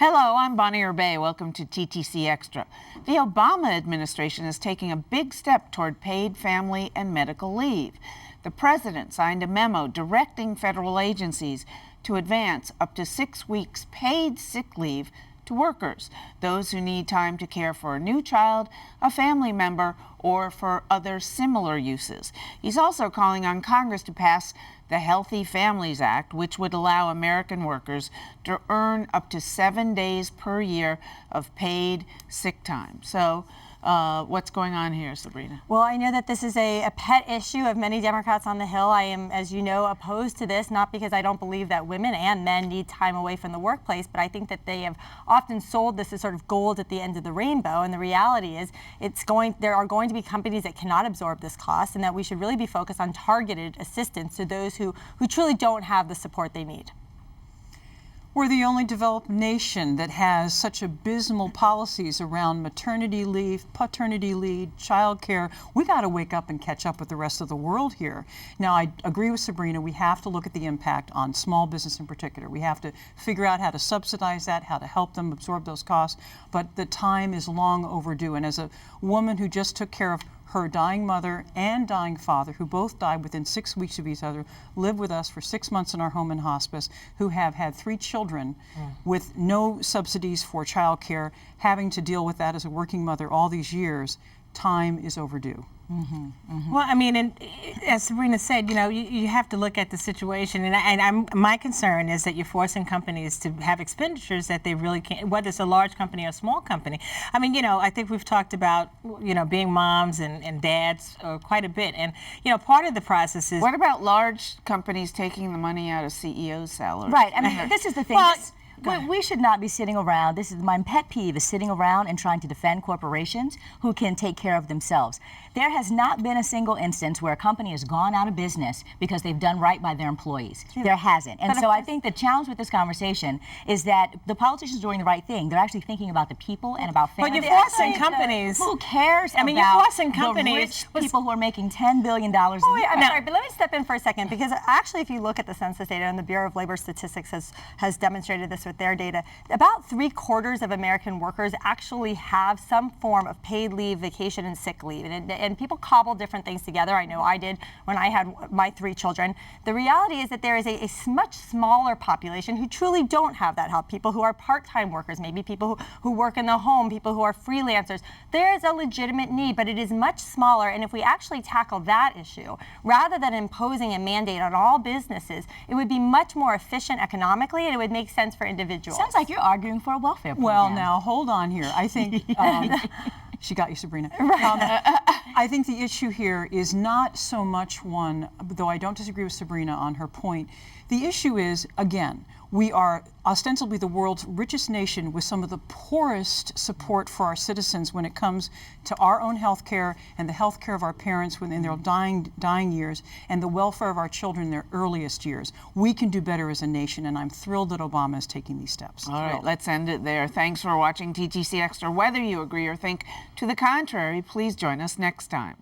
Hello, I'm Bonnie Urbay. Welcome to TTC Extra. The Obama administration is taking a big step toward paid family and medical leave. The president signed a memo directing federal agencies to advance up to 6 weeks paid sick leave to workers, those who need time to care for a new child, a family member, or for other similar uses. He's also calling on Congress to pass the Healthy Families Act, which would allow American workers to earn up to 7 days per year of paid sick time. So what's going on here, Sabrina? Well, I know that this is a pet issue of many Democrats on the Hill. I am, as you know, opposed to this, not because I don't believe that women and men need time away from the workplace, but I think that they have often sold this as sort of gold at the end of the rainbow. And the reality is there are going to be companies that cannot absorb this cost, and that we should really be focused on targeted assistance to those who truly don't have the support they need. We're the only developed nation that has such abysmal policies around maternity leave, paternity leave, child care. We got to wake up and catch up with the rest of the world here. Now, I agree with Sabrina. We have to look at the impact on small business in particular. We have to figure out how to subsidize that, how to help them absorb those costs. But the time is long overdue. And as a woman who just took care of her dying mother and dying father, who both died within 6 weeks of each other, lived with us for 6 months in our home in hospice, who have had 3 children with no subsidies for child care, having to deal with that as a working mother all these years. Time is overdue. Well, I mean, and as Sabrina said, you know, you have to look at the situation, and my concern is that you're forcing companies to have expenditures that they really can't, whether it's a large company or a small company. I mean, you know, I think we've talked about, you know, being moms and dads quite a bit, and, you know, part of the process is... What about large companies taking the money out of CEOs' salaries? Right, I mean, this is the thing. Well, we should not be sitting around. This is my pet peeve, is sitting around and trying to defend corporations who can take care of themselves. There has not been a single instance where a company has gone out of business because they've done right by their employees. There hasn't. And so I think the challenge with this conversation is that the politicians are doing the right thing. They're actually thinking about the people and about families. But you're forcing companies. Who cares I mean, about you're forcing companies. the rich people who are making $10 billion a year? I'm sorry, but let me step in for a second, because actually if you look at the census data, and the Bureau of Labor Statistics has demonstrated this with their data, about 3/4 of American workers actually have some form of paid leave, vacation, and sick leave. And people cobble different things together. I know I did when I had my 3 children. The reality is that there is a much smaller population who truly don't have that help. People who are part-time workers, maybe people who work in the home, people who are freelancers. There is a legitimate need, but it is much smaller. And if we actually tackle that issue, rather than imposing a mandate on all businesses, it would be much more efficient economically, and it would make sense for individuals. Sounds like you're arguing for a welfare program. Well, now, hold on here. I think... She got you, Sabrina. I think the issue here is not so much one, though I don't disagree with Sabrina on her point. The issue is, again, we are ostensibly the world's richest nation with some of the poorest support for our citizens when it comes to our own health care and the health care of our parents in their dying years, and the welfare of our children in their earliest years. We can do better as a nation, and I'm thrilled that Obama is taking these steps. All right, let's end it there. Thanks for watching TTC Extra. Whether you agree or think to the contrary, please join us next time.